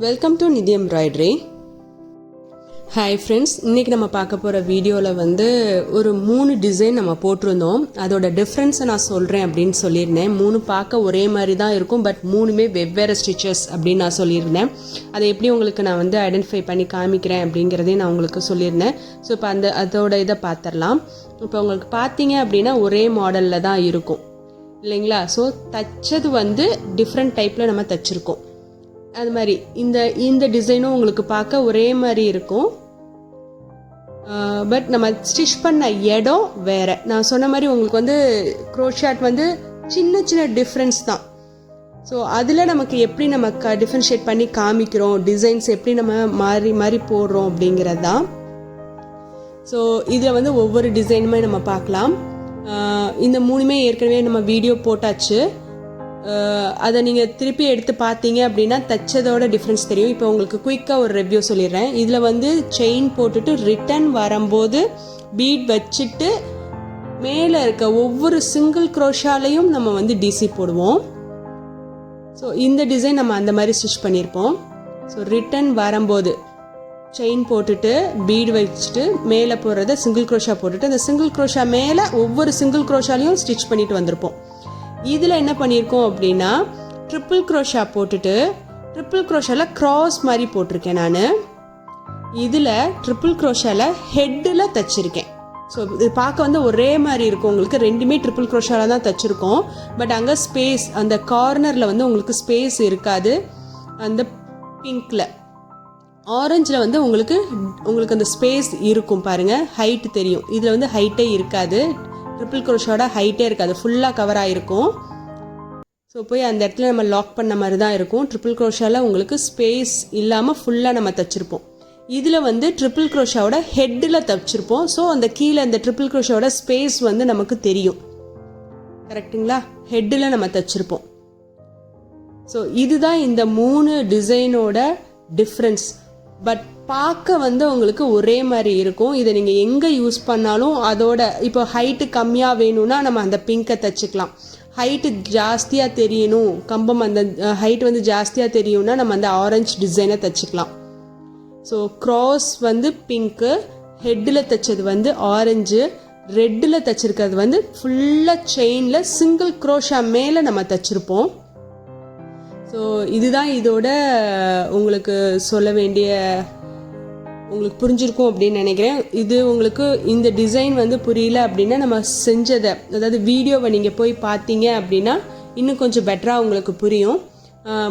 Welcome to Nidhi Embroidery. Hi friends, இன்னைக்கு நம்ம பார்க்க போற வீடியோல ஒரு 3 டிசைன் நம்ம போட்டுருந்தோம். அதோட டிஃபரன்ஸ் நான் சொல்றேன் அப்படினு சொல்லிருந்தேன். 3 பார்க்க ஒரே மாதிரி தான் இருக்கும், பட் மூணுமே வெவ்வேறு ஸ்டிச்சஸ் அப்படினு நான் சொல்லிருந்தேன். அதை எப்படி உங்களுக்கு நான் ஐடென்டிஃபை பண்ணி காமிக்கிறேன் அப்படிங்கறதை நான் உங்களுக்கு சொல்லிருந்தேன். சோ இப்போ அதோட இத பாத்திரலாம். இப்போ உங்களுக்கு பாத்தீங்க அப்படினா ஒரே மாடல்ல தான் இருக்கும். இல்லைங்களா? சோ தச்சது டிஃபரண்ட் டைப்ல நம்ம தச்சிருக்கோம். அது மாதிரி இந்த டிசைனும் உங்களுக்கு பார்க்க ஒரே மாதிரி இருக்கும், பட் நம்ம ஸ்டிச் பண்ண இடம் வேற. நான் சொன்ன மாதிரி உங்களுக்கு க்ரோஷாட் சின்ன சின்ன டிஃப்ரென்ஸ் தான். ஸோ அதில் நமக்கு எப்படி நம்ம டிஃபரன்ஷியேட் பண்ணி காமிக்கிறோம், டிசைன்ஸ் எப்படி நம்ம மாறி மாறி போடுறோம் அப்படிங்கிறது தான். ஸோ இதில் ஒவ்வொரு டிசைனுமே நம்ம பார்க்கலாம். இந்த மூணுமே ஏற்கனவே நம்ம வீடியோ போட்டாச்சு. அதை நீங்கள் திருப்பி எடுத்து பார்த்தீங்க அப்படின்னா தச்சதோட டிஃப்ரென்ஸ் தெரியும். இப்போ உங்களுக்கு குயிக்காக ஒரு ரிவ்யூ சொல்லிடுறேன். இதில் செயின் போட்டுட்டு ரிட்டன் வரும்போது பீட் வச்சுட்டு மேலே இருக்க ஒவ்வொரு சிங்கிள் க்ரோஷாலையும் நம்ம டிசி போடுவோம். ஸோ இந்த டிசைன் நம்ம அந்த மாதிரி ஸ்டிச் பண்ணியிருப்போம். ஸோ ரிட்டன் வரும்போது செயின் போட்டுட்டு பீட் வச்சுட்டு மேலே போடுறத சிங்கிள் க்ரோஷா போட்டுட்டு அந்த சிங்கிள் க்ரோஷா மேலே ஒவ்வொரு சிங்கிள் க்ரோஷாலையும் ஸ்டிச் பண்ணிட்டு வந்திருப்போம். இதில் என்ன பண்ணியிருக்கோம் அப்படின்னா ட்ரிபிள் க்ரோஷா போட்டுட்டு ட்ரிபிள் க்ரோஷாவில் கிராஸ் மாதிரி போட்டிருக்கேன் நான். இதில் ட்ரிபிள் க்ரோஷாவில் ஹெட்டில் தச்சிருக்கேன். ஸோ இது பார்க்க ஒரே மாதிரி இருக்கும். உங்களுக்கு ரெண்டுமே ட்ரிபிள் க்ரோஷாவில் தான் தச்சிருக்கோம், பட் அங்கே ஸ்பேஸ் அந்த கார்னரில் உங்களுக்கு ஸ்பேஸ் இருக்காது. அந்த பிங்க்கில் ஆரஞ்சில் உங்களுக்கு அந்த ஸ்பேஸ் இருக்கும் பாருங்கள், ஹைட் தெரியும். இதில் ஹைட்டே இருக்காது, ட்ரிபிள் க்ரோஷோட ஹைட்டே இருக்காது, ஃபுல்லாக கவர் ஆகிருக்கும். ஸோ போய் அந்த இடத்துல நம்ம லாக் பண்ண மாதிரி தான் இருக்கும். ட்ரிபிள் க்ரோஷாவில் உங்களுக்கு ஸ்பேஸ் இல்லாமல் ஃபுல்லாக நம்ம தச்சிருப்போம். இதில் ட்ரிபிள் க்ரோஷாவோட ஹெட்டில் தச்சிருப்போம். ஸோ அந்த கீழே அந்த ட்ரிபிள் க்ரோஷாவோட ஸ்பேஸ் நமக்கு தெரியும். கரெக்டுங்களா? ஹெட்டில் நம்ம தச்சிருப்போம். ஸோ இதுதான் இந்த 3 டிசைனோட டிஃப்ரென்ஸ். பட் பார்க்க உங்களுக்கு ஒரே மாதிரி இருக்கும். இதை நீங்கள் எங்கே யூஸ் பண்ணாலும் அதோட இப்போ ஹைட்டு கம்மியாக வேணும்னா நம்ம அந்த பிங்கை தச்சுக்கலாம். ஹைட்டு ஜாஸ்தியாக தெரியணும், கம்பம் அந்த ஹைட் ஜாஸ்தியாக தெரியும்னா நம்ம அந்த ஆரஞ்சு டிசைனை தச்சுக்கலாம். ஸோ க்ராஸ் பிங்க்கு, ஹெட்டில் தைச்சது ஆரஞ்சு, ரெட்டில் தைச்சிருக்கிறது ஃபுல்லாக செயினில் சிங்கிள் க்ரோஷா மேலே நம்ம தைச்சிருப்போம். ஸோ இதுதான் இதோட உங்களுக்கு சொல்ல வேண்டிய, உங்களுக்கு புரிஞ்சிருக்கும் அப்படின்னு நினைக்கிறேன். இது உங்களுக்கு இந்த டிசைன் புரியல அப்படின்னா நம்ம செஞ்சதை, அதாவது வீடியோவை நீங்கள் போய் பார்த்தீங்க அப்படின்னா இன்னும் கொஞ்சம் பெட்டராக உங்களுக்கு புரியும்.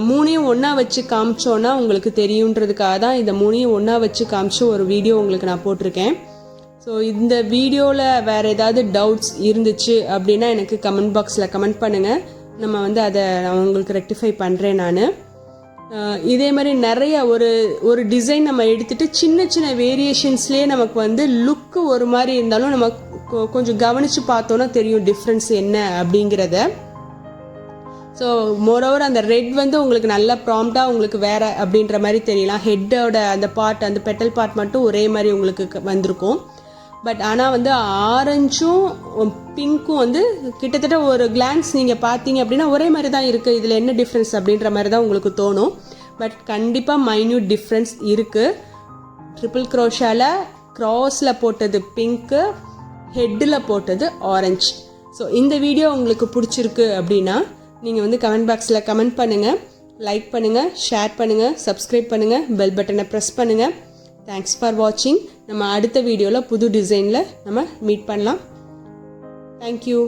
3ஐயும் ஒன்றா வச்சு காமிச்சோன்னா உங்களுக்கு தெரியுன்றதுக்காக தான் இந்த 3ஐயும் ஒன்றா வச்சு காமிச்ச ஒரு வீடியோ உங்களுக்கு நான் போட்டிருக்கேன். ஸோ இந்த வீடியோவில் வேறு ஏதாவது டவுட்ஸ் இருந்துச்சு அப்படின்னா எனக்கு கமெண்ட் பாக்ஸில் கமெண்ட் பண்ணுங்கள். நம்ம அதை நான் உங்களுக்கு ரெக்டிஃபை பண்ணுறேன் நான். இதே மாதிரி நிறைய ஒரு டிசைன் நம்ம எடுத்துகிட்டு சின்ன சின்ன வேரியேஷன்ஸ்லேயே நமக்கு லுக்கு ஒரு மாதிரி இருந்தாலும் நம்ம கொஞ்சம் கவனித்து பார்த்தோன்னா தெரியும் டிஃப்ரென்ஸ் என்ன அப்படிங்கிறத. ஸோ மோரோவர் அந்த ரெட் உங்களுக்கு நல்ல ப்ராம்ப்டாக உங்களுக்கு வேறு அப்படின்ற மாதிரி தெரியலாம். ஹெட்டோட அந்த பார்ட், அந்த பெட்டல் பார்ட் மட்டும் ஒரே மாதிரி உங்களுக்கு வந்திருக்கும். பட் ஆனால் ஆரஞ்சும் பிங்க்கும் கிட்டத்தட்ட ஒரு கிளான்ஸ் நீங்கள் பார்த்தீங்க அப்படின்னா ஒரே மாதிரி தான் இருக்குது. இதில் என்ன டிஃப்ரென்ஸ் அப்படின்ற மாதிரி தான் உங்களுக்கு தோணும். பட் கண்டிப்பாக மைன்யூட் டிஃப்ரென்ஸ் இருக்குது. ட்ரிபிள் க்ரோஷாவில் க்ராஸில் போட்டது பிங்க்கு, ஹெட்டில் போட்டது ஆரஞ்சு. ஸோ இந்த வீடியோ உங்களுக்கு பிடிச்சிருக்கு அப்படின்னா நீங்கள் கமெண்ட் பாக்ஸில் கமெண்ட் பண்ணுங்கள், லைக் பண்ணுங்கள், ஷேர் பண்ணுங்கள், சப்ஸ்கிரைப் பண்ணுங்கள், பெல் பட்டனை ப்ரெஸ் பண்ணுங்கள். தேங்க்ஸ் ஃபார் வாட்சிங். நம்ம அடுத்த வீடியோவில் புது டிசைனில் நம்ம மீட் பண்ணலாம். தேங்க்யூ.